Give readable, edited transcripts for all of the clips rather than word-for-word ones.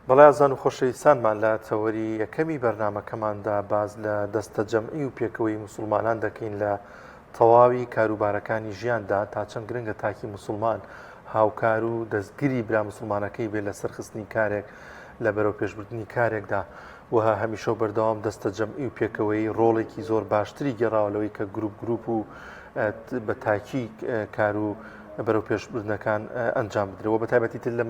بەڵایزان و خۆشەویستانمان لە تەوەری یەکەمی بەرنامەکەماندا باز لە دەستە جەمعی و پێکەوەی موسڵمانان دەکەین لە تەواوی کاروبارەکانی ژیاندا تا چەند گرنگە تاکی موسڵمان هاوکار و دەستگیری برا موسڵمانەکەی بێت لە سەرخستنی کارێک لە بەرەو پێشبردننی کارێکدا وها هەمیشە بەردەوام دەستە جەمعی و پێکەوەی ڕۆڵێکی زۆر باشتری گەڕاولەوەی کە گروپ و بە تاکی کار و بەرەو پێشبردنەکان ئەنجام بدرەوە بە تایبەتی تر لە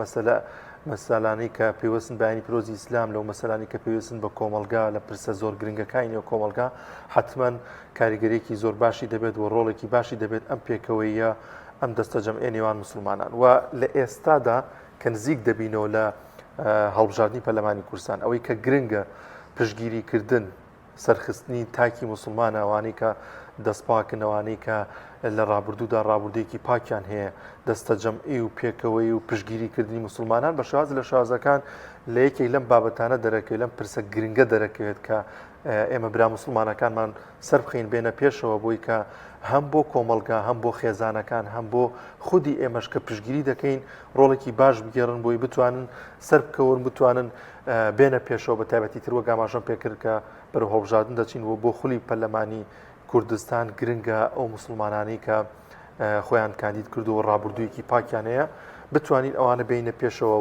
مەسەلانەی کە پێوەستن بەیانی پیرۆزی ئیسلام لەو مەسەلانی کە پێوەستن بە کۆمەلگا لە پرسە زۆر گرنگەکانی و کۆمەلگا حتمما کاریگەرێکی زۆر باشی دەبێت و ڕۆڵێکی باشی دەبێت ئەم پێکەوەیە ئەم دەستە جەمعیە نێوان موسڵمانان و لە ئێستادا کە نزیک دەبینەوە لە هەڵبژاردننی پەرلەمانی کوردستان ئەوەی کە گرنگە پشگیریکردن سەرخستنی تاکی موسڵمانە ئەوانەی کە دەستپاکردنەوەی کە لە ڕابردوودا ڕابردوویەکی پاکیان هەیە دەستە جەمعی و پێکەوەی و پشگیریکردنی موسڵمانان بە شێوازی لە شازەکان لە یەکێک لەم بابەتانە دەرەکەوێت لەم پرسە گرنگە دەرەکەوێت کە ئێمە برا موسڵمانەکانمان سەر بخەین بێنە پێشەوە بۆی کە هەم بۆ کۆمەلگا هەم بۆ خێزانەکان هەم بۆ خودی ئێمەش کە پشگیری دەکەین ڕۆڵێکی باش بگێڕن بۆی بتوانن سەر بکەون بتوانن بێنە پێشەوە بە تایبەتی تر وە گاماژەم پێکرد کە بەرەو هەڵبژاردن دەچین و بۆ خولی پەرلەمانی کوردستان گرنگە ئەو موسڵمانانی کە خۆیان کاندید کرد و ڕابردوویەکی پاکیان هەیە بتوانین ئەوانە بینە پێشەوە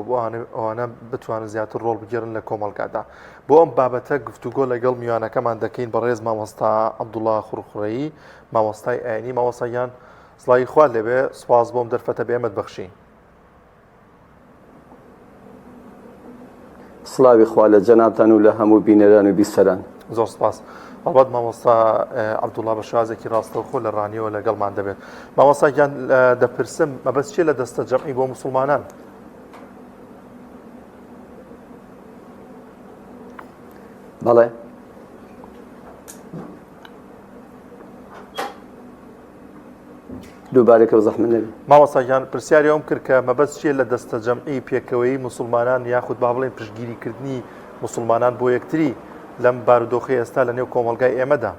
ئەوانە بتوانن زیاتر ڕۆڵ بگێڕن لە کۆمەلگادا بۆ ئەم بابەتە گفتوگۆ لەگەڵ میوانەکەمان دەکەین بەڕێز مامۆستا عەبدوڵڵا خوڕخوڕەیی مامۆستای ئاینی مامۆستایان سڵاوی خوا لێبێ سوپاس بۆم دەرفەتە بێمت بەخشین سڵاوی خوا لە جەنابتان و لە هەموو بینەران و بیسەران زۆر سپاس هەڵبەت مامۆستا عەبدوڵڵا بە شازێکی ڕاستەوخۆ لە ڕانیەوە لەگەڵمان دەبێت مامۆستایان دەپرسم مەبەست چیە لە دەستە جەمعی بۆ موسڵمانان بەڵێ دووبارێکە زەحمەت نەبێت مامۆستایان پرسیاری ئەوم کرد کە مەبەست چیە لە دەستە جەمعی پێکەوەی موسڵمانان یاخود با بڵێن پشتگیریکردنی موسڵمانان بۆ یەکتری لەم بارودۆخی ئێستا لە نێو کۆمەلگای ئێمەدا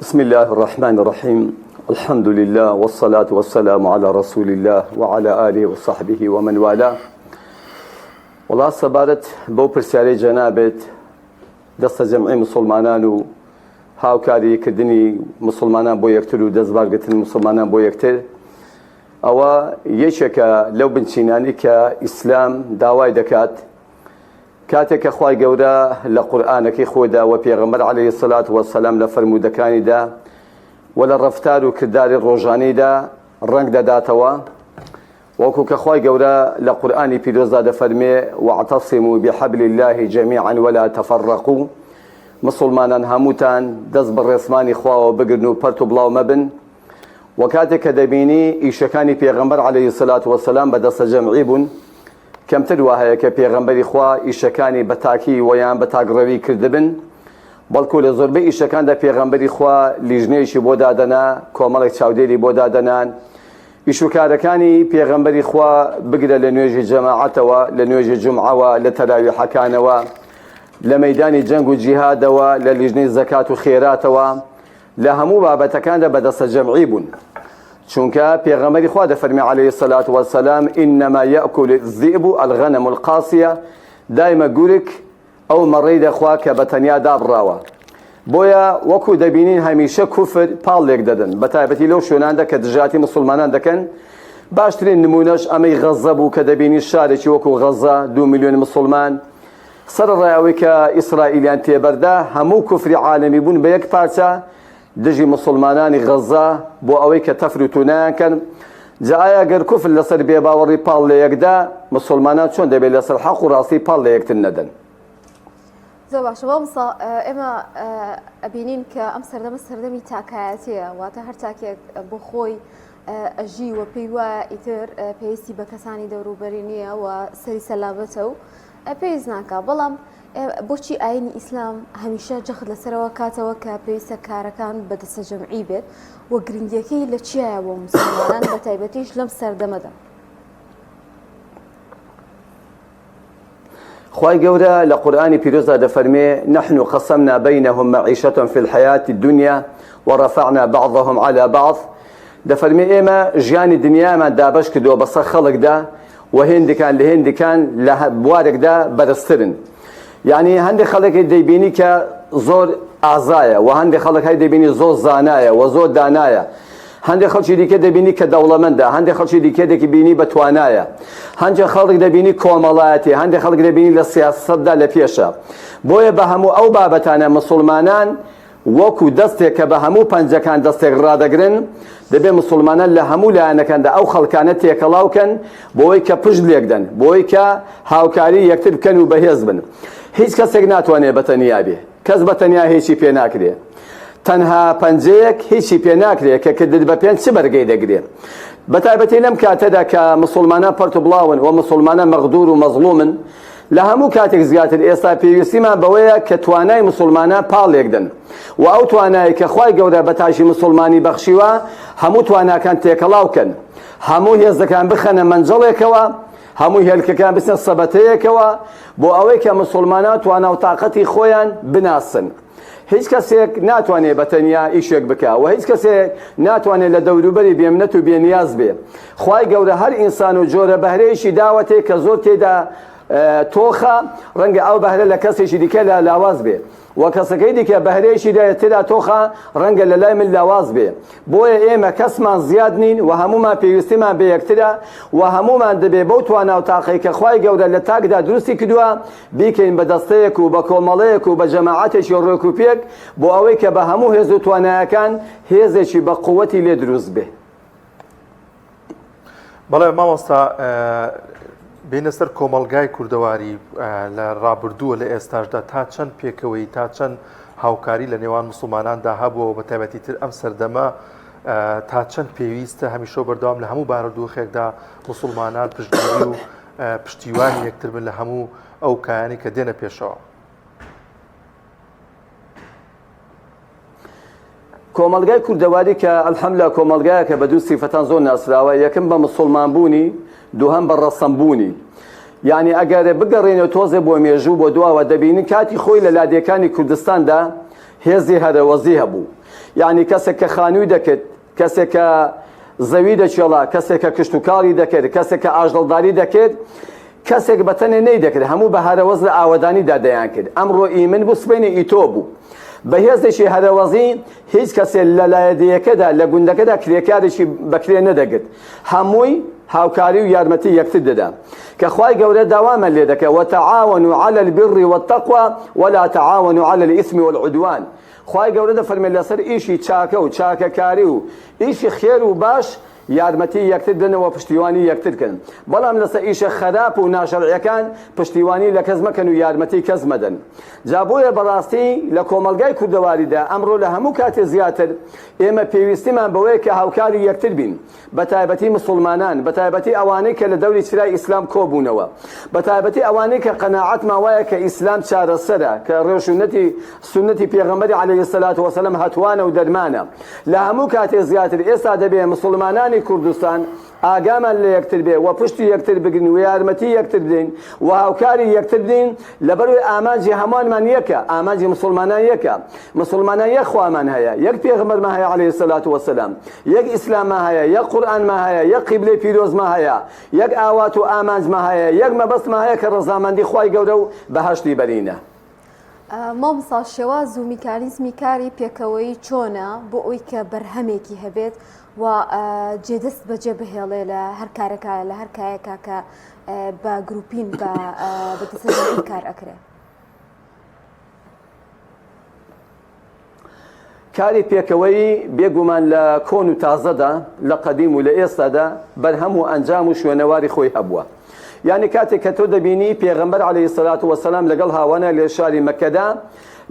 بسم الله الرحمن الرحيم الحمد لله والصلاة والسلام على رسول الله وعلى آله وصحبه ومن والاه والله سبارت بو پرسیاری جنابت دەستە جەمعی مسلمانان و هاوکاری کردنی مسلمانان بۆ یەکتر و دەستبارگرتنی مسلمانان بۆ یەکتر ئەوە یەکێکە لەو بنچینانی کە ئیسلام داوای دەکات کاتێک کە خوای گەورە لە قورئانەکەی خۆدا و پێغەمبەر عەلەیهی سەلات وەسەلام لە فەرموودەکانیدا و لە ڕەفتار و کرداری ڕۆژانەیدا ڕەنگ دەداتەوە وەکو کە خوای گەورە لە قورئانی پیرۆزدا دەفەرمێ واعتصموا بحبل الله جميعا ولا تفرقوا مسلمانان هەمووتان دەست بە ڕێسمانی خواوە بگرن و پەرت و بڵاو مەبن و کاتێک کە دەبینی ئیشەکانی پێغەمبەر عەلەیهی سەلات وەسەلام بە دەستە جەمعی بوون کەمتر وا هەیە کە پێغەمبەری خوا ئیشەکانی بە تاکی ویان بە تاگڕەوی کردبن بەڵکو لە زۆربەی ئیشەکاندا پێغەمبەری خوا لیژنەیەکی بۆ دادەنا کۆمەڵێک چاودێری بۆ دادەنان ئیشوکارەکانی پێغەمبەری خوا بگرە لە نوێژی جەماعەتەوە لە نوێژی جومعەوە لە تەراویحەکانەوە لە مەیدانی جەنگ و جیهادەوە لە لیژنەی زەکات و خێراتەوە لە هەموو بابەتەکاندا بە دەستە جەمعی بوون چونکە پێغەمبەری خوا دەفەرمێ عەلەیهی سەلات وەسەلام ئینەما یەئکل الذئب الغەنەم القاسیە دایمە گورگ ئەو مەڕەی دەخوا کە بە تەنیا دابڕاوە بۆیە وەکو دەبینین هەمیشە کوفر پاڵێک دەدەن بە تایبەتی لەو شوێناندا کە دژاتی مسلمانان دەکەن باشترین نمونەش ئەمەی غەزە بوو کە دەبینی شارێکی وەکو غەزە 2 ملیۆن مسلمان سەرەڕای ئەوەی کە ئیسرائیلیان تێبەردا هەموو کوفری عالەمی بوون بە یەک پارچە دژی مسلمانانی غەزە بۆ ئەوەی کە تەفروتونیانکەن جا ئایا گەر کوفر لەسەر بێباوەڕی پاڵ لە یەکدا مسلمانان چۆن دەبێت لەسەر حەق و ڕاستی پاڵ لە یەکتر نەدەن زۆر باشە بەڵامسا ئێمە ئەبینین کە ئەم سەردەمە سەردەمی تاکایەتەیە واتە هەر تاکێک بۆ خۆی ئەژی و پێی وایە ئیتر پێویستی بە کەسانی دەوروبەری نییە و سەری سەلامەتە و پێویست ناکات بەڵام بۆچی ئاینی ئیسلام هەمیشە جەخت لەسەرەوە کاتەوە کە پێویستە کارەکان بە دەستە جەمعی بێت و گرنگیەکەی لە چیایە بۆ موسڵمانان بە تایبەتیش لەم سەردەمەدا خوای گەورە لە قورئانی پیرۆزدا دەفەرمێ نحن قسمنا بينهم معيشتهم في الحياة الدنيا ورفعنا بعضهم على بعض دەفەرمێ ئێمە ژیانی دنیامان دابەش کردووە بەسەر خەڵکدا و هێندێکان لە هێندێکان لە بوارێکدا بەرزترن. یعنی هەندێک خەڵکی دەیبینی کە زۆر ئازایە و هەندێک خەڵک دەبینی زۆر زانایە و زۆر دانایە. هەندێک خەڵکی دیکە دەبینی کە دەوڵەمەندە، هەندێک خەڵکی دیکە دەبینی بە توانایە، هەندێک خەڵک دەبینی کۆمەڵایەتی، هەندێک خەڵک دەبینی لە سیاسەتدا لە پێشە. بۆیە بە هەموو ئەو بابەتانە مسلمانان وەکو دەستێک کە بە هەموو پەنجەکان دەستێک ڕادەگرن، دەبێت مسلمانان لە هەموو لایەنەکاندا ئەو خەڵکانە تێکەڵاوکەن بۆی کە پشت لێکدەن، بۆی کە هاوکاری یەکتر بکەن و بەهێز بن. هیچ کەسێک ناتوانێت بەتەنیا بێ، کەس بەتەنیا هیچی پێ ناکرێت. تەنها پەنجەیەک هیچی پێ ناکرێت کە کردت بە پێنج چ بەرگەی دەگرێت. بەتایبەتی لەم کاتەدا کە مسلمانان پەرت و بڵاون و مسلمانان مەغدور و مەظلومن، لە هەموو کاتێک زیاتر ئێستا پێویستیمان بەوەیە کە توانای مسلمانان پاڵێکدن و ئەو توانایی کە خوای گەورە بە تاشی مسلمانی بەخشیوە هەموو تواناکان تێکەڵاوکەن، هەموو هێزەکان بخەنە مەنجەڵێکەوە، هەموو هێلکەکان بچنە سەبەتەیەکەوە بۆ ئەوەی کە مسلمانان توانا و تااقەتی خۆیان بناسن. هیچ کەسێک ناتوانێت بەتەنیا ئیشێک بکە و هیچ کەسێک ناتوانێت لە دەوروبەری بێمنەت و بێنیاز بێ. خوای گەورە هەر ئینسان و جۆرە بەهرەیەشی داوەتێ کە زۆر تێدا تۆخە، ڕەنگە ئەو بەهرە لە کەسێکی دیکە لە لاواز بێ و کەسەکەی دیکە بەهرەیەشی تێدا تۆخە ڕەنگە لە لای من لاواز بێ. بۆیە ئێمە کەسمان زیاد نین و هەمومان پێویستیمان بە یەکترە و هەمومان دەبێ بەو توانا و تاقەی کە خوای گەورە لە تاکدا دروستی کردووە بیکەین بە دەستەیەک و بە کۆمەڵەیەک و بە جەماعەتێکی ڕێک و پێک بۆ ئەوەی کە بە هەموو هێز و توانایەکان هێزێکی بە قووەتی لێ دروست بێ. بەڵێ مامۆستا، بینە سەر کۆمەڵگای کوردەواری لە ڕابردووە لە ئێستاشدا تا چەند پێکەوەی تا چەند هاوکاری لە نێوان مسلماناندا هەبووە بە تایبەتی تر ئەم سەردەمە تا چەند پێویستە هەمیشە بەردەوام لە هەموو بارودۆخێکدا مسلمانان پشتگیری و پشتیوانی یەکتر بن لە هەموو ئەو کایانی کە دێنە پێشەوە. کۆمەڵگای کوردەواری کە ئەلحەمدولیلا کۆمەڵگایە کە بە دوو سیفەتان زۆر ناسراوە، یەکەم بە مسلمان بوونی، دووهەم بە ڕەسەم بوونی. یعنی ئەگەر بگەڕێنەوە تۆزێ بۆ مێژوو بۆ دواوە دەبینی کاتی خۆی لە لادێکانی کوردستاندا هێزی هەرەوەزی هەبوو. یعنی کەسێک کە خانووی دەکرد، کەسێک کە زەوی دەچێڵا، کەسێک کە کشت و کاڵی دەکرد، کەسێک کە ئاژەڵداری دەکرد، کەسێک بەتەنێ نەیدەکرد، هەموو بە هەرەوەز لە ئاوەدانیدا دەیان کرد. ئەمڕۆ ئیمن بوو سبەینی ئیتۆ بوو. بە هێزێکی هەرەوەزی هیچ کەسێک لە لایەدیەکەدا لە گوندەکەدا کرێکارێکی بەکرێ نەدەگرت، هەمووی هاوکاری و یارمەتی یەکتر دەدا کە خوای گەورە داوامە لێ دەکە وتعاونوا على البر والتقوى ولا تعاونوا على الإثم والعدوان. خوای گەورە دەفەرمێ لەسەر ئیشی چاکە و چاکەکاری و ئیشی خێر و باش یارمەتی یەکتر دنەوە پشتیوانی یەکترکەن، بەڵام لەسەر ئیشە خەراپ و ناشەرعیەکان پشتیوانی لە کەس مەکەن و یارمەتی کەس مەدەن. جا بۆیە بەڕاستی لە کۆمەڵگای کوردەواریدا ئەمڕۆ لە هەموو کاتێ زیاتر ئێمە پێویستیمان بەوەیە کە هاوکاری یەکتر بین، بە تایبەتی مسلمانان، بە تایبەتی ئەوانەی کە لە دەوری چرای ئیسلام کۆبوونەوە، بە تایبەتی ئەوانەی کە قەناعەتمان وایە کە ئیسلام چارەسەرە، کە ڕێژوونەتی سونەتی پێغەمبەری عەلەیهی سەلات وەسەلام هەتوانە و دەرمانە. لە هەموو کاتێ زیاتر ئێستا دەبێ مسلمانانی کوردستان ئاگامان لە یەکتر بێ و پشتی یەکتر بگرن و یارمەتی یەکتر بدەین و هاوکاری یەکتر بدەین لەبەروی ئامانجی هەمووانمان یەکە، ئامانجی مسلمانان یەکە. مسلمانان یەک خوامان هەیە، یەک پێغەمبەرمان هەیە عەلەیهی سەلات وەسەلام، یەک ئیسلاممان هەیە، یەک قورئانمان هەیە، یەک قیبلەی پیرۆزمان هەیە، یەک ئاوات و ئامانجمان هەیە، یەک مەبەستمان هەیە کە ڕەزامەندی خوای گەورە و بەهەشتی بەرینە. مامۆستا، شێواز و میکانیزمی کاری پێکەوەی چۆنە بۆ ئەوی کە بەرهەمێکی هەبێت و جێدەست بەجێ بهێڵێ لە هەر کارێکە لە هەر کایەکە کە بە گروپین بە دەسەجەی کار ئەکرێت؟ کاری پێکەوەی بێگومان لە کۆن و تازەدا، لە قەدیم و لە ئێستادا بەرهەم و ئەنجام و شوێنەواری خۆی هەبووە. یعنی کاتێک کە تۆ دەبینی پێغەمبەر عەلەیهی سەلات وەسەلام لەگەڵ هاوانە لە شاری مەککەدا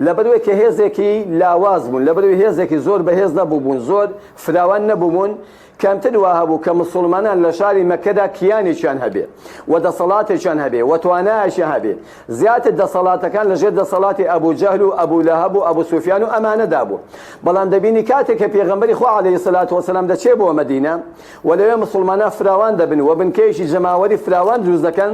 لەبەروەی کە هێزێکی لاواز بوون، لەبەروی هێزێکی زۆر بەهێز نەبووبوون، زۆر فراوان نەبووبوون، کەمتر وا هەبوو کە مسلمانان لە شاری مەککەدا کیانێکیان هەبێ و دەسەڵاتێکیان هەبێ و توانایەکیان هەبێ. زیاتر دەسەڵاتەکان لەژێر دەسەڵاتی ئەبوو جەهل و ئەبوو لەهەب و ئەبوو سوفیان و ئەمانەدا بوو. بەڵام دەبینی کاتێک کە پێغەمبەری خوا عەلەیهی سەلات وەسەلام دەچێ بۆ مەدینە و لەوێ مسلمانان فراوان دەبن و بنکەیەکی جەماوەری فراوان دروست دەکەن،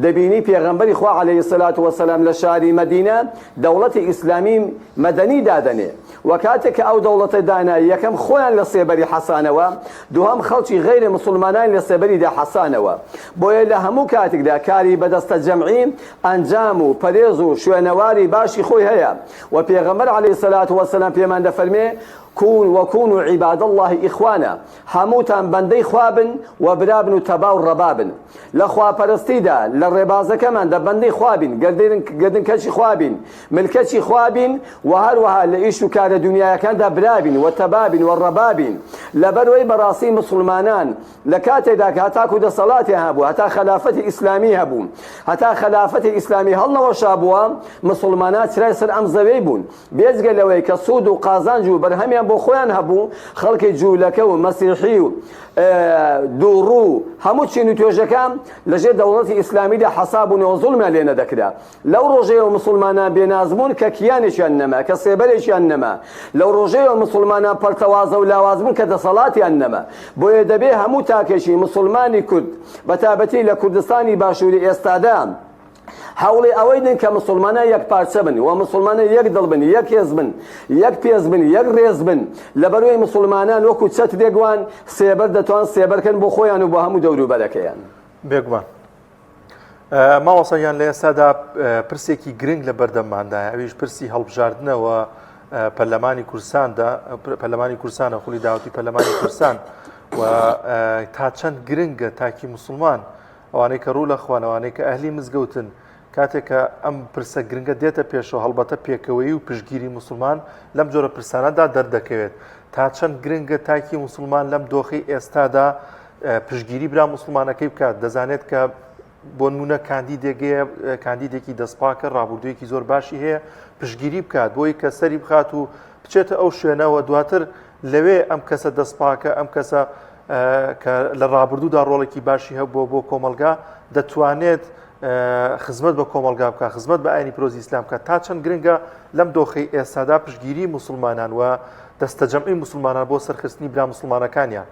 دەبینی پێغەمبەری خوا عەلەیهی سەلات وەسەلام لە شاری مەدینە دەوڵەتی ئیسلامی مەدەنی دادەنێ وكاتك ئەو دەوڵەتە دانایی یەکەم خۆیان لە سێبەری حەسانەوە دووەم خەڵکی غەیری مسلمانان لە سێبەریدا حەسانەوە بۆیە لە هەموو کاتێکدا کاری بەدەستە جەمعی ئەنجام و پەرێز و شوێنەواری باشی خۆی هەیە و پێغەمبەر عەلەیهی سەلات وەسەلام پێمان دەفەرمێ وكونوا عباد الله إخوانا هموتان بندي خوابن وبرابن وتبا وربابن لخوا پرستيدا للربازة كمان دا بندي خوابن قدن كشي خوابن ملكشي خوابن وهروها لإيشو كار دنيا كان دا برابن وتبابن والربابن لبروي براسي مسلمانان لكاتي داك هتاكو دا صلاة هابو هتا خلافة إسلامي هابو هتا خلافة إسلامي هلنا وشابوا مسلمانات رأسر أمزويبون بيزقل لوي كسود وقازانجو برهميان بۆ خۆیان هەبوو خەڵکی جوولەکە و مەسیحی و دووڕوو هەموو چین و توێژەکان لەژێر دەوڵەتی ئیسلامیدا حەساب بوون و زوڵمیان لێ نەدەکرا لەو ڕۆژەیەوە مسلمانان بێناز بوون کە کیانێکیان نەما کە سێبەرێکیان نەما لەو ڕۆژەیەوە مسلمانان پەرتەوازە و لاواز بوون کە دەسەڵاتیان نەما بۆیە دەبێ هەموو تاکێشی مسلمانی کورد بەتابەتی لە کوردستانی باشووری ئێستادا هەوڵی ئەوەی دن کە مسلمانە یەک پارچە بن و مسلمانە یەک دڵ بن یەک هێز بن یەک پێز بن یەک ڕێز بن لەبەرەوەی مسلمانان وەکو چەت دێگوان سێبەر دەتوان سێبەرکەن بۆ خۆیان و بۆ هەموو دەوروبەرەکەیان بێگومان ماوەسەیان لە ئێستادا پرسێکی گرنگ لە بەردەمماندایە ئەویش پرسی هەڵبژاردنەوە پەرلەمانی کورساندا پەرلەمانی کورسانە خولی داوەتی پەرلەمانی کورسان و تا چەند گرنگە تاکی مسلمان ئەوانەی کە ڕوو لە خوانەوانەی کە ئەهلی مزگەوتن کاتێککە ئەم پرسە گرنگە دێتە پێشەوە هەڵبەتە پێکەوەی و پشگیری مسلمان لەم جۆرە پرسانەدا دەردەکەوێت تا چەند گرنگە تاکی مسلمان لەم دۆخی ئێستادا پشگیری برا مسلمانەکەی بکات دەزانێت کە بۆ نمونە کاندیدێکی دەستپاکە ڕابردوویەکی زۆر باشی هەیە پشگیری بکات بۆی کە سەری بخات و بچێتە ئەو شوێنەوە دواتر لەوێ ئەم کەسە دەستپاکە ئەم کەسە کە لە ڕابردوودا ڕۆڵێکی باشی هەبووە بۆ کۆمەلگا دەتوانێت خزمەت بە کۆمەلگا بکە خزمەت بە ئاینی پرۆزی ئیسلام بکە تا چەند گرنگە لەم دۆخەی ئێستادا پشگیری مسلمانان و دەستەجەمعی مسلمانان بۆ سەرخستنی برا مسلمانەکانیان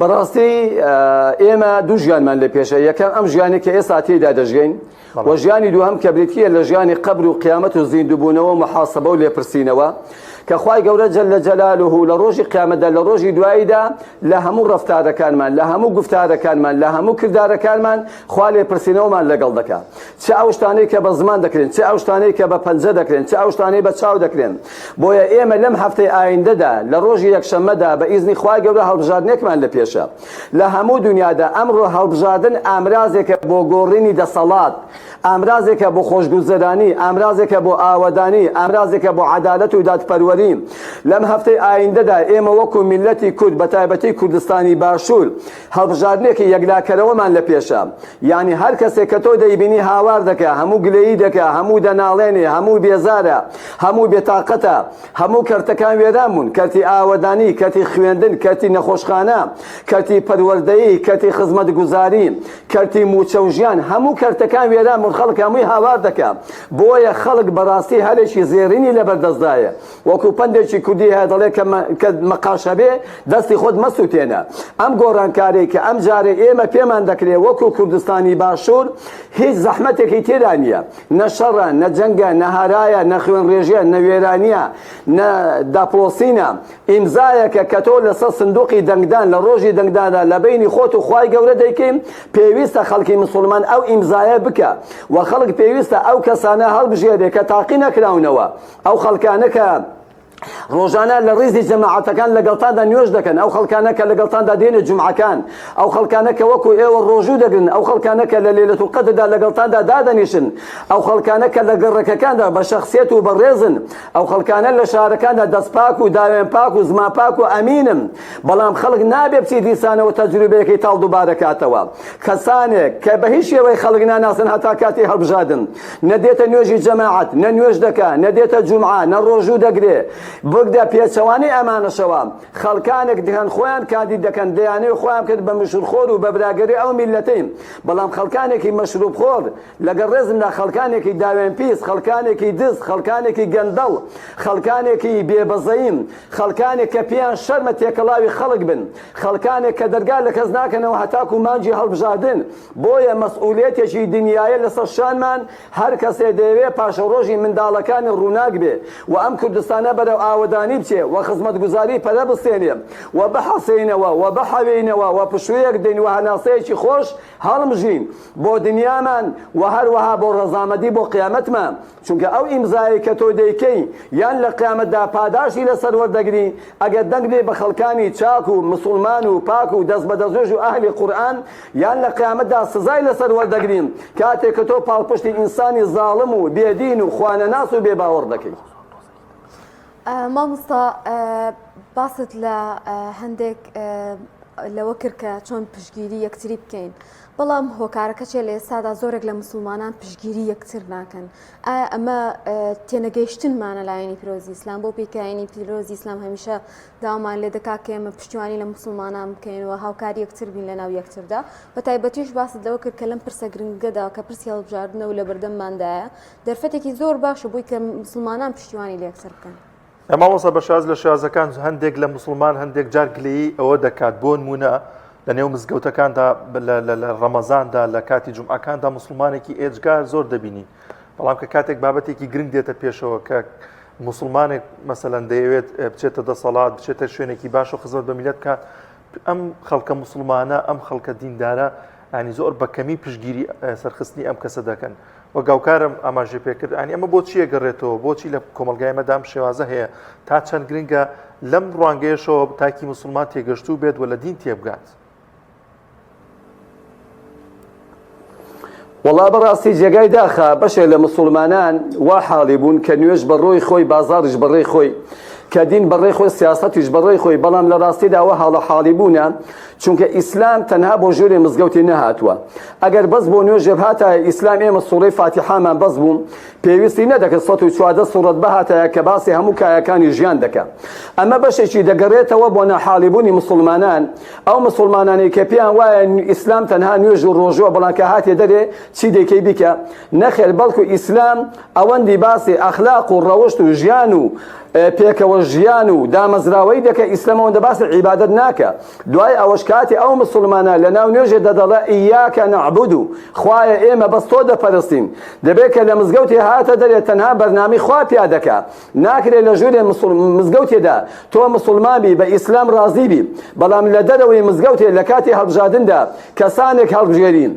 بەڕاستی ئێمە دوو ژیانمان لە پێشە یەکەم ئەم ژیانی کە ئێستا تێدا دەژین و ژیانی دووهەم کە بریتیە لە ژیانی قەبر و قیامەت و زیندووبوونەوە و محاسبە و لێپرسینەوە کە خوای گەورە جەل جەلالوه لە ڕۆژی قیامەتدا لە ڕۆژی دواییدا لە هەموو ڕەفتارەکانمان لە هەموو گفتارەکانمان لە هەموو کردارەکانمان خوا لێپرسینەوەمان لەگەڵ دەکات چ ئەو شتانەی کە بە زمان دەکرێن چ ئەو شتانەی کە بە پەنجە دەکرێن چ ئەو شتانەی بە چاو دەکرێن بۆیە ئێمە لەم هەفتەی ئایندەدا لە ڕۆژی یەکشەممەدا بە ئیزنی خوای گەورە هەڵبژاردنێکمان لە پێشە لە هەموو دنیادا ئەمڕۆ هەڵبژاردن ئامرازێکە بۆ گۆڕینی دەسەڵات ئامرازێکە بۆ خۆشگوزەرانی ئامرازێکە بۆ ئاوەدانی ئامرازێکە بۆ عەدالەت و دادپەروەری لەم هەفتەی ئایندەدا ئێمە وەکو میلەتی کورد بە تایبەتی کوردستانی باشوور هەڵبژاردنێکی یەکلاکەرەوەمان لە پێشە یعنی هەر کەسێک کە تۆ دەیبینی هاوار دەکە هەموو گلەیی دەکە هەموو دەناڵێنێ هەموو بێزارە هەموو بێتاقەتە هەموو کەرتەکان وێران بوون کەرتی ئاوەدانی کەرتی خوێندن کەرتی نەخۆشخانە کەرتی پەروەردەیی کەرتی خزمەتگوزاری کەرتی موچەوژیان هەموو کەرتەکان وێران بوون خەڵک هەمووی هاوار دەکە بۆیە خەڵک بەڕاستی هەلێکی زێڕینی لەبەردەستدایە وەکو پندێکی کوردی هەیە دەڵێ کە مەقاشە بێ دەستی خۆت مەسووتێنە ئەم گۆڕانکارێک کە ئەم جارێ ئێمە پێمان دەکرێت وەکو کوردستانی باشوور هیچ زەحمەتێکی تێدا نییە نە شەڕە نە جەنگە نە هارایە نە خوێنڕێژیە نە وێرانیە نە داپۆسینە ئیمزایەکە کە تۆ لەسەر سندوقی دەنگدان لە ڕۆژی دەنگداندا لە بینی خۆت و خوای گەورە دەیکەین پێویستە خەڵکی مسلمان ئەو ئیمزایە بکە و خەڵک پێویستە ئەو کەسانە هەڵبژێرێ کە تاقی نەکراونەوە ئەو خەڵکانە کە ڕۆژانە لە ڕیزی جەماعەتەکان لەگەڵتاندا نوێژ دەکەن ئەو خەڵکانە کە لەگەڵتاندا دێنە جومعەکان ئەو خەڵکانە کە وەکو ئێوە ڕۆژوو دەگرن ئەو خەڵکانە کە لە لەیلەتول قەدردا لەگەڵتاندا دادەنیشن ئەو خەڵکانە کە لە گەڕەکەکاندا بە شەخسیەت و بەڕێزن ئەو خەڵکانە لە شارەکاندا دەستپاک و داوێن پاک و زمان پاک و ئەمینن بەڵام خەڵک نابێ بچی دیسانەوە تەجروبەیەکی تاڵ دووبارە کاتەوە کەسانێک کە بە هیچ شێوەی خەڵک ناناسن هەتا کاتی هەڵبژاردن نەدێتە نوێژی جەماعەت نە نوێژ دەکا نەدێتە جومعە نە ڕۆژوو دەگرێ بگدا پێچەوانی ئەمانەشەوە خەڵکانێک دەکەن خۆیان کادی دەکەن دەیانێ خۆیان کرد بە مشروبخۆر و بە براگەری ئەو میلەتەی بەڵام خەڵکانێکی مەشروبخۆر لەگەڵ ڕێزمدا خەڵکانێکی داوێن پیس خەڵکانێکی دست خەڵکانێکی گەندەڵ خەڵکانێکی بێبەزەیم خەڵکانێک کە پێیان شەرمە تێکەڵاوی خەڵک بن خەڵکانێک کە دەرگا لە کەس ناکەنەوە هەتاکو مانجی هەڵبژاردن بۆیە مەسئولیەتێکی دنیایە لەسەر شانمان هەر کەسێ دەیەوێ پاشە ڕۆژی منداڵەکانی ڕووناک بێ و ئەم کوردستانە بەرەو ئاوەدانی بچێ و خزمەتگوزاری پەرە بستێنێ و بەحەسێنەوە و بەحەوێنەوە و پشوویەک دەین و هەناسەیەکی خۆش هەڵمژین بۆ دنیامان و هەروەها بۆ ڕەزامەندی بۆ قیامەتمان چونکە ئەو ئیمزایی کە تۆ دەیکەی یان لە قیامەتدا پاداشی لەسەر وەردەگری ئەگەر دەنگ بێ بە خەڵکانی چاک و مسلمان و پاک و دەست بەدەستێژ و ئەهلی قورئان یان لە قیامەتدا سزای لەسەر وەردەگرین کاتێک کە تۆ پاڵپشتی ئینسانی زاڵم و بێدین و خوانەناس و بێباوەڕ دەکەی. مامۆستا باست لە هەندێک لەوە کرد کە چۆن پشتگیری یەکتری بکەین بەڵام هۆکارەکەچێ لە ئێستادا زۆرێک لە مسلمانان پشتگیری یەکتر ناکەن ئایا ئەمە تێنەگەیشتنمانە لایەنی پیرۆزی ئیسلام بۆ پێکایانی پیرۆزی ئیسلام هەمیشە داوامان لێ دەکا کە ئێمە پشتیوانی لە مسلمانان بکەینەوە هاوکاری یەکتر بین لە ناو یەکتردا بە تایبەتیش باست لەوە کرد کە لەم پرسە گرنگەدا کە پرسی هەڵبژاردنەوە لە بەردەمماندایە دەرفەتێکی زۆر باشە بۆی کە مسلمانان پشتیوانی لە یەکتر بکەن. ئەمە وەسە بە شاز لە شازەکان هەندێک لە مسلمان هەندێک جار گلەیی ئەوە دەکات بۆ نمونە لە نێو مزگەوتەکاندا لە ڕەمەزاندا لە کاتی جومعەکاندا مسلمانێکی ئێجگار زۆر دەبینی بەڵام کە کاتێک بابەتێکی گرنگ دێتە پێشەوە کە مسلمانێک مەسەلەن دەیەوێت بچێتە دەسەڵات بچێتە شوێنێکی باش و خزمەت بە میلەت کە ئەم خەڵکە مسلمانە ئەم خەڵکە دیندارە ینی زۆر بەکەمی پشتگیری سەرخستنی ئەم کەسە دەکەن وە گاوکارم ئاماژێ پێکرد ئەنی ئەمە بۆچی ئەگەڕێتەوە بۆچی لە کۆمەلگای مەدام شێوازە هەیە تا چەند گرنگە لەم ڕوانگەیەشەوە تاکی مسلمان تێگەشتوو بێت و لە دین تێبگات. وڵا بەڕاستی جێگای داخە بەشێک لە مسلمانان وا حاڵی بوون کە نوێژ بەڕۆی خۆی بازاڕش بەڕێی خۆی کە دین بەڕێی خۆی سیاسەتیش بەڕێی خۆی بەڵام لە ڕاستیدا ئەوە حاڵە حاڵی بوونە چونکە ئیسلام تەنها بۆ ژوورێ مزگەوتی نەهاتووە ئەگەر بەس بۆ نوێژێ بهاتە ئیسلام ئێمە سوڕەی فاتیحامان بەس بووم پێویستی نەدەکرد 114 سوڕەت بهاتەیە کە باسی هەموو کایەکانی ژیان دەکات ئەمە بەشێکی دەگەڕێتەوە بۆ نەحاڵیبوونی مسلمانان ئەو مسلمانانی کە پێیان وایە ئیسلام تەنها نوێژ و ڕۆژوە بەڵام کە هاتێ دەرێ چی دەکەی بیکە نەخێر بەڵکو ئیسلام ئەوەندی باسی ئەخلاق و ڕەوشت و ژیان و پێکەوە ژیان و دامەزراوەی دەکە ئیسلامەوەندە باسی عیبادەت ناکە دوای ئەوەش کاتی ئەو مسلمانە لە ناو نوێژێ دەدەڵێ ئیاکە نەعبود و خوایە ئێمە بەس تۆ دەپەرستین دەبێت کە لە مزگەوتێ هاتە دەرێت تەنها بەرنامی خوا پیا دەکات ناکرێت لە ژوورێ مزگەوتێدا تۆ مسلمانی بە ئیسلام ڕازی بی بەڵام لە دەرەوەی مزگەوتێ لە کاتی هەڵبژاردندا کەسانێک هەڵبژێرین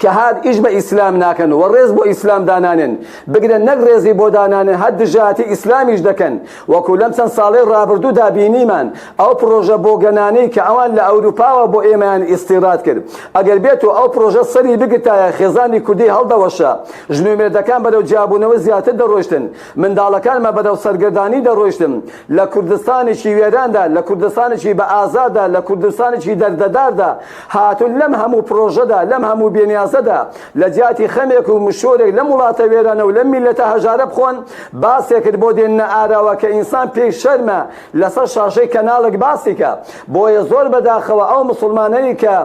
کە هات ئیش بە ئیسلام ناکەن و ڕێز بۆ ئیسلام دانانن بگرن نەک ڕێزی بۆ دانانن هەر دژاتی ئیسلامیش دەکەن وەکو لەم چەند ساڵەی ڕابردوودا بینیمان ئەو پرۆژە بۆ گەنانەی کە ئەوان لە ئەوروپاوە بۆ ئێمەیان ئیستیراد کرد ئەگەر بێت و ئەو پرۆژە سەری بگرتایە خێزانی کوردی هەڵدەوەشە ژنومێردەکان بەرەو جیابوونەوە زیاتر دەڕۆیشتن منداڵەکانمە بەرەو سەرگەردانی دەڕۆیشتن لە کوردستانێکی وێراندا لە کوردستانێکی بە ئازادا لە کوردستانێکی دەردەداردا هاتون لەم هەموو پرۆژەدا لەم هەموو بێنیازەدا لە جیاتی خەمێک و مشۆرێک لە وڵاتە وێرانە و لە میلەتە هەژارە بخۆن باسێکرد بۆ دێنە ئاراوە کە ئینسان پێی شەرمە لەسەر شاشەی کەناڵێک باسیکە بۆیە زۆر بەداخەوە ئەو مسلمانەی کە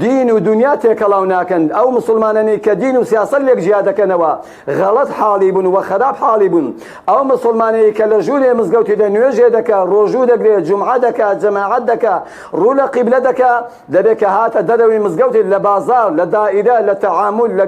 دین و دنیا تێکەڵاو ناکەن ئەو مسلمانانی کە دین و سیاسەت لێک جیا دەکەنەوە غەڵەت حاڵی بوون و خەراب حاڵی بوون ئەو مسلمانەی کە لە ژوورێ مزگەوتی دە نوێژێ دەکا ڕۆژوو دەگرێت جومعە دەکا جەماعەت دەکا ڕوو لە قیبلە دەکا دەبێت کە هاتە دەرەوەی مزگەوتی لە بازار لە دائیرە لە تعامل لە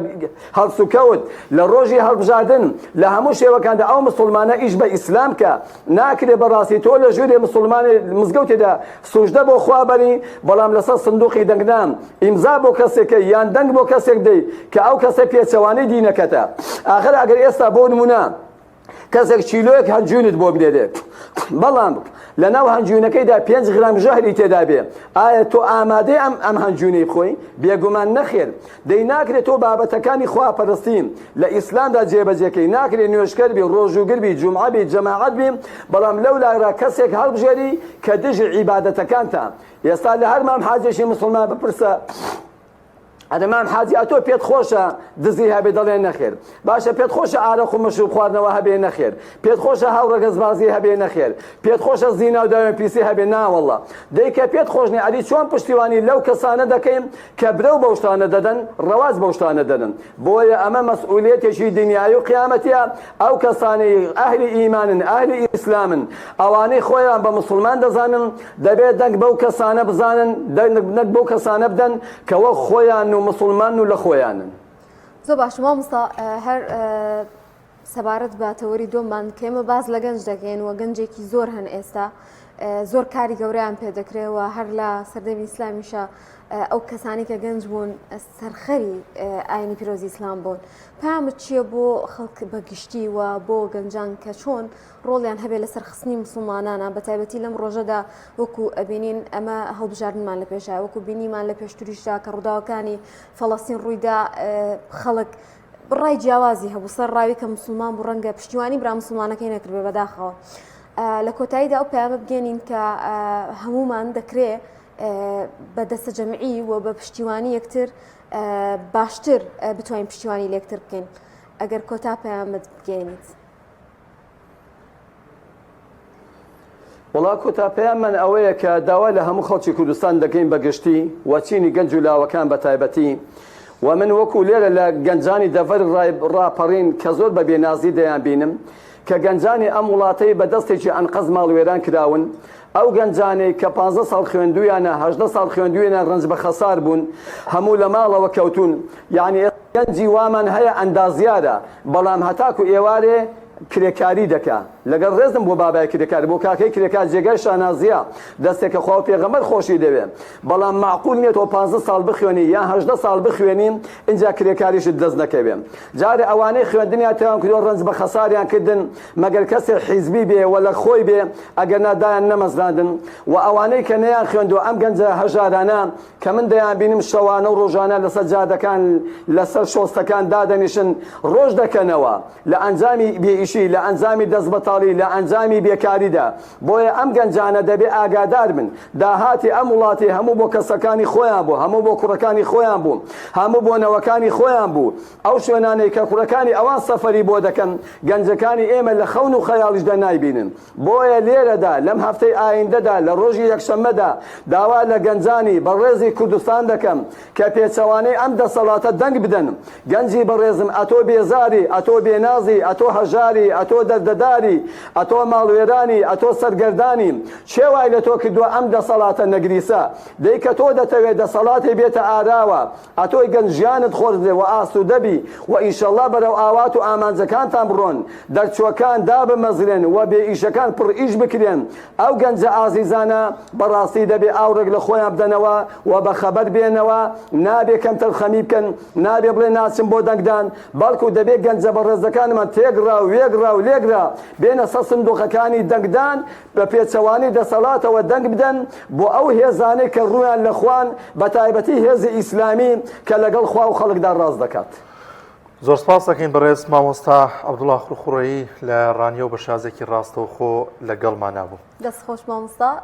هەڵسوکەوت لە ڕۆژی هەڵبژاردن لە هەموو شێوەکاندا ئەو مسلمانە ئیش بە ئیسلام کە ناکرێت بەڕاستی تۆ لە ژوورێ مسلمانی مزگەوتێدا سوژدە بۆ خوا بەری بەڵام لەسەر سندوقی دەنگدان ئیمزا بۆ کەسێکە یان دەنگ بۆ کەسێک دەی کە ئەو کەسە پێچەوانەی دینەکەتە ئاخر ئەگەر ئێستا بۆ نمونە کەسێک چیلۆیەک هەنجوونت بۆ بدێت بەڵام لە ناو هەنجوونەکەیدا 5 غرام ژەهری تێدا بێ ئایا تۆ ئامادەی ئەم هەنجوونەی بخۆی بێگومان نەخێر دەی ناکرێت تۆ بابەتەکانی خواپەرستیم لە ئیسلامدا جێبەجێکەی ناکرێت نوێژکەر بی ڕۆژوگەر بی جومعە بی جەماعەت بی بەڵام لەو لایرا کەسێک هەڵبژێری کە دژی عیبادەتەکانتە ئێستا لە هەر مام حاجێکی مسلمان بپرسە ئەدەمام حاجی ئەتۆ پێت خۆشە دزی هەبێ دەڵێ نەخێر باشە پێت خۆشە ئارەق و مەشروب خواردنەوە هەبێ نەخێر پێت خۆشە هاوڕەگەزبازی هەبێ نەخێر پێت خۆشە زینا و داوێن پیسی هەبێ ناوەڵڵا دەیکە پێت خۆشنی ئەدی چۆن پشتیوانی لەو کەسانە دەکەین کە برەو بەو شتانە دەدەن ڕەواز بەو شتانە دەدەن بۆیە ئەمە مەسئولیەتێکی دنیای و قیامەتیە ئەو کەسانەی ئەهلی ئیمانن ئەهلی ئیسلامن ئەوانەی خۆیان بە مسلمان دەزانن دەبێت دەنگ بەو کەسانە بزانن دەنگ بەو کەسانە بدەن کەوە خۆیان و مسلمان و لە خۆیانن زۆر باش مامۆستا هەر سەبارەت بە تەوەری دۆمان کێمە باز لە گەنج دەکەین و گەنجێکی زۆر هەن ئێستا زۆر کاری گەورەیان پێدەکرێەوە هەر لە سەردەمی ئیسلامیشە ئەو کەسانی کە گەنج بوون سەرخەری ئاینی پیرۆزی ئیسلام بوون پامت چییە بۆ خەڵک بەگشتی و بۆ گەنجان کە چۆن ڕۆڵیان هەبێت لە سەرخستنی مسلمانانە بە تایبەتی لەم ڕۆژەدا وەکو ئەبینین ئەمە هەڵبژاردنمان لە پێشە وەکو بینیمان لە پێشتوریشدا کە ڕووداوەکانی فەڵەستین ڕوویدا خەڵک بڕای جیاوازی هەبوو سەر ڕاوی کە مسلمان بوو ڕەنگە پشتیوانی برا مسلمانەکەی نەکردێ بەداخەوە لە کۆتاییدا ئەو پەیامە بگەێنین کە هەمومان دەکرێت بە دەستە جەمعی و بە پشتیوانی یەکتر باشتر بتوانین پشتیوانی لێکتر بکەین ئەگەر کۆتا پەیامت بگەێنیت وڵا کۆتاپەیان من ئەوەیە کە داوا لە هەموو خەڵکی کوردستان دەکەین بەگشتی وەچینی گەنج و لاوەکان بە تایبەتی و من وەکو لێرە لە گەنجانی دەڤەر ڕاپەڕین کە زۆر بە بێنازی دەیان بینم کە گەنجانی ئەم وڵاتەی بە دەستێکی ئەنقەز ماڵوێران کراون ئەو گەنجانەی کە 15 ساڵ خوێندویانە 18 ساڵ خوێندویانە ڕنج بە خەسار بوون هەموو لە ماڵەوە کەوتون یعنی گەنجی وامان هەیە ئەندازیارە بەڵام هەتاکو ئێوارێ کرێکاری دەکا لەگەڵ ڕێزم بۆ بابای کرێکار بۆ کاکەی کرێکار جێگەی شانازیە دەستێکە خوا پێغەمبەر خۆشی دەوێت بەڵام معقول نییە تۆ 15 ساڵ بخوێنی یان 18 ساڵ بخوێنین اینجا کرێکاریشت دەست نەکەوێت جارێ ئەوانەی خوێندنیان تەوان کردو ڕنج بە خەساریان کردن مەگەر کەسێک حیزبی بێ وە لە خۆی بێ ئەگەر نادایان نەمەزراندن و ئەوانەی کە نەیان خوێندو ئەم گەنجە هەژارانە کە من دەیان بینم شەوانە و ڕۆژانە لەسەر جادەکان لەسەر شۆستەکان دادەنیشن ڕۆژ دەکەنەوە لە ئەنجامی بێئیشی لە ئەنجامی دەستبەتاڵی لە ئەنجامی بێکاریدا بۆیە ئەم گەنجانە دەبێ ئاگادار بن داهاتی ئەم وڵاتی هەموو بۆ کەسەکانی خۆیان بوو هەموو بۆ کوڕەکانی خۆیان بوو هەموو بۆ نەوەکانی خۆیان بوو ئەو شوێنانەی کە کوڕەکانی ئەوان سەفەری بۆ دەکەن گەنجەکانی ئێمە لە خەون و خەیاڵیشدا نایبینن بۆیە لێرەدا لەم هەفتەی ئایندەدا لە ڕۆژی یەکشەممەدا داوا لە گەنجانی بەڕێزی کوردستان دەکەم کە پێچەوانەی ئەم دەسەڵاتە دەنگ بدەن گەنجی بەڕێزم ئەتۆ بێزاری ئەتۆ بێنازی ئەتۆ هەژاری ئەتۆ دەردەداری ئەتۆ ماڵوێرانی ئەتۆ سەرگەردانی چێوای لە تۆ کردووە ئەم دەسەڵاتە نەگریسە دەیکە تۆ دەتەوێت دەسەڵاتی بێتە ئاراوە ئەتۆی گەنجیانت خۆردێ و ئاسوودەبی و ئینشەڵڵا بەرەو ئاوات و ئامانجەکانتان بڕۆن دەرچووەکان دابمەزرێن و بێ ئیشەکان پڕ ئیش بکرێن ئەو گەنجە ئازیزانە بەڕاستی دەبێ ئاورێک لە خۆیان بدەنەوە و بە خەبەر بێنەوە نابێ کەم تەرخەمی بکەن نابێ بڵێ ناچم بۆ دەنگدان بەڵکو دەبێت گەنجە بەڕێزەکانمان تێگڕا و وێگڕا و لێگرا بێنە سەر سندوقەکانی دەنگدان بە پێچەوانی دەسەڵاتەوە دەنگ بدەن بۆ ئەو هێزانەی کە ڕویان لە خوان بە تایبەتی هێزی ئیسلامی کە لەگەڵ خوا و خەڵکدا ڕاست دەکات زۆر سپاس دەکەین بەڕێز مامۆستا عەبدوڵڵا خوڕخوڕەیی لە ڕانیە و بە شازێکی ڕاستەوخۆ لەگەڵمان نابوو دەستخۆش مامۆستا